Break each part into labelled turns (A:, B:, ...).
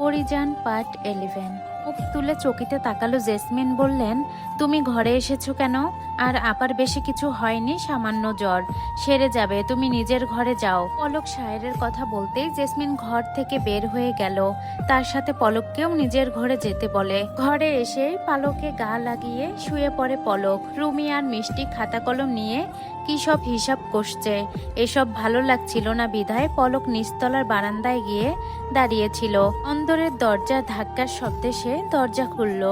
A: পরিজান part 11। মুখ তুলে চকিতে তাকালো জেসমিন। বললেন, তুমি ঘরে এসেছো কেন? আর আপার বেশি কিছু হয়নি, সামান্য জ্বর, সেরে যাবে, তুমি নিজের ঘরে যাও। পলক শায়েরের কথা বলতেই জেসমিন ঘর থেকে বের হয়ে গেল। তার সাথে পলককেও নিজের ঘরে যেতে বলে। ঘরে এসে পালকে গা লাগিয়ে শুয়ে পড়ে পলক। রুমি আর মিষ্টি খাতা কলম নিয়ে কি সব হিসাব কষছে। এসব ভালো লাগছিল না বিধায় পলক নিচতলার বারান্দায় গিয়ে দাঁড়িয়েছিল। অন্দরের দরজার ধাক্কার শব্দে সে দরজা খুলল,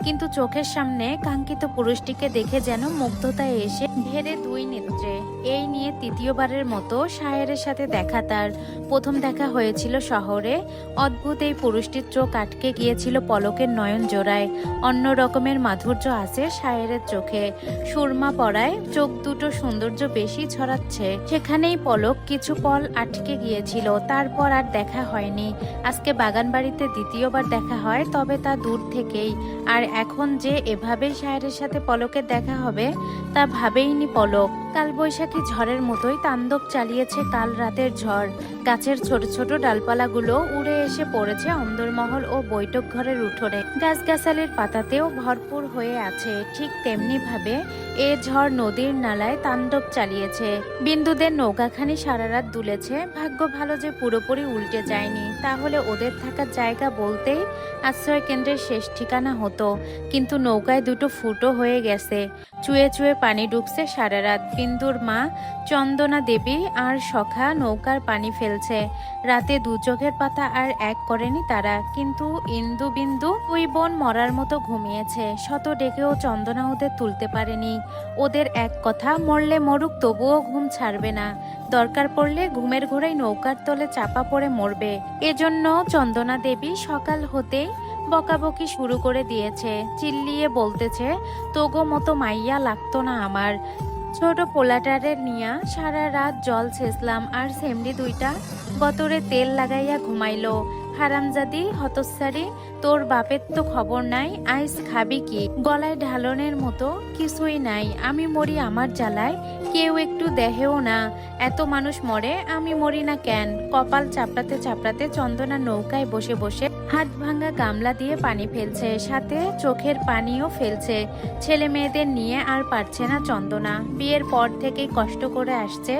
A: কিন্তু চোখের সামনে কাঙ্ক্ষিত পুরুষটিকে দেখে যেন মুগ্ধতায় এসে ভেড়ে দুই নেত্রে। এই নিয়ে তৃতীয়বারের মতো শায়েরের সাথে দেখা তার। প্রথম দেখা হয়েছিল শহরে। অদ্ভুত এই পুরুষটির চোখ আটকে গিয়েছিল পলকের নয়ন জোড়ায়। অন্য রকমের মাধুর্য আছে শায়েরের চোখে। সুরমা পরায় চোখ দুটো সৌন্দর্য বেশি ছড়াচ্ছে। সেখানেই পলক কিছু পল আটকে গিয়েছিল। তারপর আর দেখা হয়নি। আজকে বাগানবাড়িতে দ্বিতীয়বার দেখা হয়, তবে তা দূর থেকেই। আর এখন যে এভাবেই শায়েরের সাথে পলকের দেখা হবে তা ভাবেইনি পলক। কালবৈশাখী ঝড়ের মতোই তাণ্ডব চালিয়েছে কাল রাতের ঝড়। গাছের ছোট ছোট ডালপালাগুলো উড়ে এসে পড়েছে অন্দরমহল ও বৈঠক ঘরের উঠোনে। গাছগাছালির পাতাতেও ভরপুর হয়ে আছে। ঠিক তেমনি ভাবে এ ঝড় নদীর নালায় তাণ্ডব চালিয়েছে। বিন্দুদের নৌকাখানি সারা রাত দুলেছে। ভাগ্য ভালো যে পুরোপুরি উল্টে যায়নি, তাহলে ওদের থাকার জায়গা বলতেই আশ্রয় কেন্দ্রের শেষ ঠিকানা হতো। কিন্তু নৌকায় দুটো ফুটো হয়ে গেছে। চুয়ে চুয়ে পানি ডুবছে সারা রাত। বিন্দুর মা চন্দনা দেবী আর সখা নৌকার পানি ফেলছে। রাতে দু চোখের পাতা আর এক করেনি তারা। কিন্তু ইন্দু বিন্দু দুই বোন মরার মতো ঘুমিয়েছে। শত ডেকেও চন্দনা ওদের তুলতে পারেনি। ওদের এক কথা, মরলে মরুক, তবুও ঘুম ছাড়বে না। দরকার পড়লে ঘুমের ঘোড়ায় নৌকার তলে চাপা পড়ে মরবে। এজন্য চন্দনা দেবী সকাল হতেই বকাবকি শুরু করে দিয়েছে। চিল্লিয়ে বলতেছে, তোগো মতো মাইয়া লাগতো না আমার। ছোট পোলাটারে নিয়া সারা রাত জল ছেঁচলাম, আর সেমরি দুইটা গতরে তেল লাগাইয়া ঘুমাইলো। হারামজাদি হতচ্ছারি, তোর বাপের তো খবর নাই, আইস খাবি কি? গলায় ঢালনের মতো কিছুই নাই। আমি মরি আমার জ্বালায়, কেউ একটু দেহেও না। এত মানুষ মরে, আমি মরি না কেন? কপাল চাপড়াতে চাপড়াতে চন্দনা নৌকায় বসে বসে হাত ভাঙা গামলা দিয়ে পানি ফেলছে, সাথে চোখের পানিও ফেলছে। ছেলে মেয়েদের নিয়ে আর পারছে না চন্দনা। বিয়ের পর থেকেই কষ্ট করে আসছে।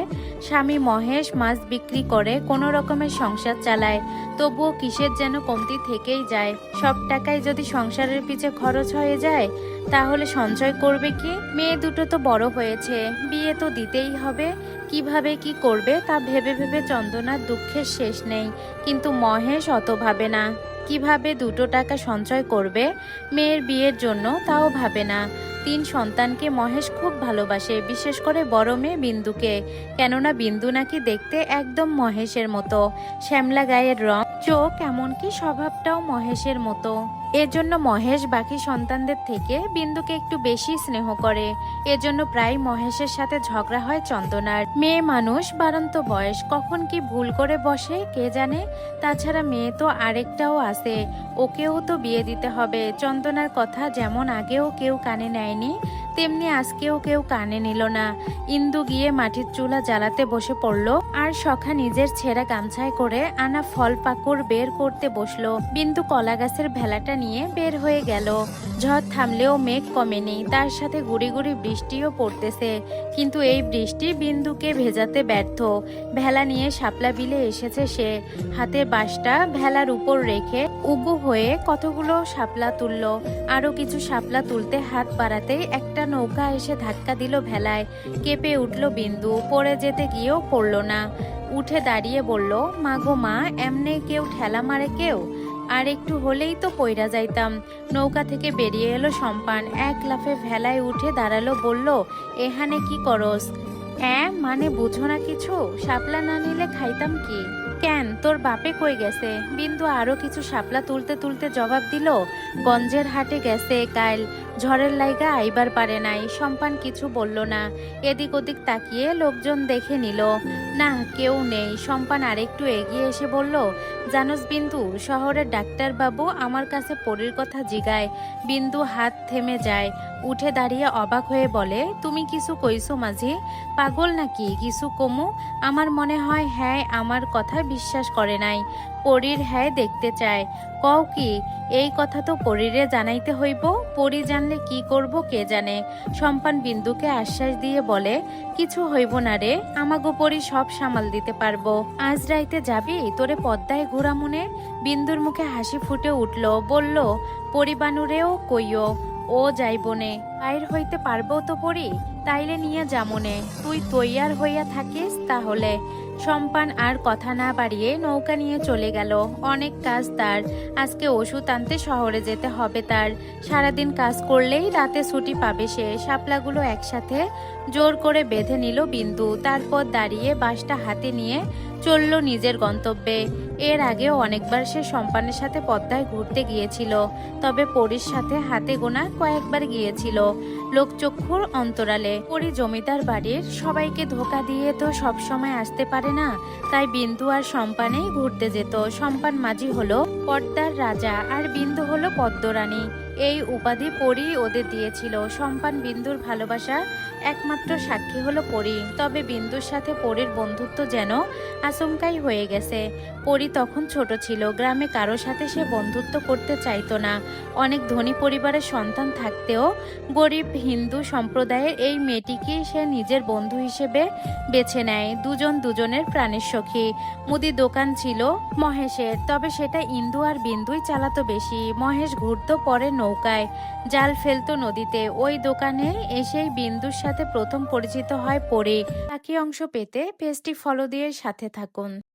A: স্বামী মহেশ মাছ বিক্রি করে কোনো রকমের সংসার চালায়, তবুও কিসের যেন কমতি থেকেই যায়। সব টাকায় যদি সংসারের পিছে খরচ হয়ে যায়, তাহলে সঞ্চয় করবে কি? মেয়ে দুটো তো বড় হয়েছে, বিয়ে তো দিতেই হবে। কিভাবে কি করবে তা ভেবে ভেবে চন্দনার দুঃখের শেষ নেই। কিন্তু মহেশ অত ভাবে না। কিভাবে দুটো টাকা সঞ্চয় করবে মেয়ের বিয়ের জন্য, তাও ভাবে না। 3 সন্তানকে মহেশ খুব ভালোবাসে, বিশেষ করে বড় মেয়ে বিন্দুকে। কেননা বিন্দু নাকি দেখতে একদম মহেশের মতো। শ্যামলা গায়ের রং, চোখ, এমনকি স্বভাবটাও মহেশের মতো। এজন্য মহেশ বাকি সন্তানদের থেকে বিন্দুকে একটু বেশি স্নেহ করে। এজন্য প্রায় মহেশের সাথে ঝগড়া হয় চন্দনার। মেয়ে মানুষ, বাড়ন্ত বয়স, কখন কি ভুল করে বসে কে জানে। তাছাড়া মেয়ে তো আরেকটাও আছে, ওকেও তো বিয়ে দিতে হবে। চন্দনার কথা যেমন আগেও কেউ কানে নেয়নি, তেমনি আজকেও কেউ কানে নিল না। ইন্দু গিয়ে মাটির চুলা জ্বালাতে বসে পড়লো, আর সখা নিজের ছেঁড়া গামছায় করে আনা ফল পাকুড় বের করতে বসলো। বিন্দু কলা গাছের ভেলাটা নিয়ে বের হয়ে গেল। ঝড় থামলেও মেঘ কমেনি, তার সাথে গুড়ি গুড়ি বৃষ্টিও পড়তেছে। কিন্তু এই বৃষ্টি বিন্দুকে ভেজাতে ব্যর্থ। ভেলা নিয়ে শাপলা বিলে এসেছে সে। হাতের বাঁশটা ভেলার উপর রেখে উবু হয়ে কতগুলো শাপলা তুলল। আরো কিছু শাপলা তুলতে হাত বাড়াতেই একটা নৌকা এসে ধাক্কা দিল ভেলায়। কেঁপে উঠল বিন্দু। পড়ে যেতে গিয়েও পড়ল না। উঠে দাঁড়িয়ে বলল, মা গো মা, এমনি কেউ ঠেলা মারে কেউ? আর একটু হলেই তো পইরা যাইতাম। নৌকা থেকে বেরিয়ে এলো সম্পান। এক লাফে ভেলায় উঠে দাঁড়ালো, বলল, এখানে কি করস? মানে বুঝো না কিছু? শাপলা না নিলে খাইতাম কি? কেন, তোর বাপে কই গেছে? বিন্দু আরো কিছু শাপলা তুলতে তুলতে জবাব দিল, গঞ্জের হাটে গেছে কাইল, ঝড়ের লাইগা আইবার পারে নাই। সম্পান কিছু বলল না। এদিক ওদিক তাকিয়ে লোকজন দেখে নিল, না কেউ নেই। সম্পান আরেকটু এগিয়ে এসে বলল, জানোস বিন্দু, শহরের ডাক্তারবাবু আমার কাছে পরীর কথা জিগায়। বিন্দু হাত থেমে যায়, উঠে দাঁড়িয়ে অবাক হয়ে বলে, তুমি কিছু কইছো মাঝি? পাগল নাকি কিছু কমু? আমার মনে হয় হ্যাঁ আমার কথা বিশ্বাস করে নাই, পরীর হ্যাঁ দেখতে চায়। কও কি? এই কথা তো পরীরে জানাইতে হইব, পরী জানলে কি করব কে জানে। সম্পান বিন্দুকে আশ্বাস দিয়ে বলে, কিছু হইব না রে, আমাগো পরী সব সামাল দিতে পারবো। আজ রাইতে যাবি, তোরে পদ্মায় ঘোরামুনে। বিন্দুর মুখে হাসি ফুটে উঠল, বলল, পরিবানুরেও কইও, ও যাইবনে। বাইর হইতে পারবো তো পরি, তাইলে নিয়ে যামনে। তুই তৈয়ার হইয়া থাকিস তাহলে। সম্পান আর কথা না বাড়িয়ে নৌকা নিয়ে চলে গেল। অনেক কাজ তার, আজকে ওষুধ আনতে শহরে যেতে হবে তার। সারাদিন কাজ করলেই রাতে ছুটি পাবে সে। শাপলাগুলো একসাথে জোর করে বেঁধে নিল বিন্দু, তারপর দাঁড়িয়ে বাঁশটা হাতে নিয়ে চলল নিজের গন্তব্যে। এর আগেও অনেকবার সে সম্পানের সাথে পদ্মায় ঘুরতে গিয়েছিল, তবে পরীর সাথে হাতে গোনা কয়েকবার গিয়েছিল লোকচক্ষুর অন্তরালে। পরী জমিদার বাড়ির সবাইকে ধোকা দিয়ে তো সব সময় আসতে পারে না, তাই বিন্দু আর সম্পানেই ঘুরতে যেত। সম্পান মাঝি হলো পদ্মার রাজা আর বিন্দু হলো পদ্মরানী। এই উপাধি পরী ওদের দিয়েছিল। সম্পান বিন্দুর ভালোবাসা একমাত্র সাক্ষী হলো পরী, তবে বিন্দুর সাথে পরীর বন্ধুত্ব যেন আচমকাই হয়ে গেছে। পরী তখন ছোট ছিল, গ্রামে কারো সাথে সে বন্ধুত্ব করতে চাইতো না। অনেক ধনী পরিবারের সন্তান থাকতেও গরিব হিন্দু সম্প্রদায়ের এই মেয়েটিকে সে নিজের বন্ধু হিসেবে বেছে নেয়। দুজন দুজনের প্রাণের সখী। মুদি দোকান ছিল মহেশের, তবে সেটা ইন্দু আর বিন্দুই চালাতো বেশি। মহেশ ঘুরতো পরে নৌকায়, জাল ফেলতো নদীতে। ওই দোকানে এসেই বিন্দুর সাথে প্রথম পরিচিত হয় পরে। বাকি অংশ পেতে পেজটি ফলো দিয়ে সাথে থাকুন।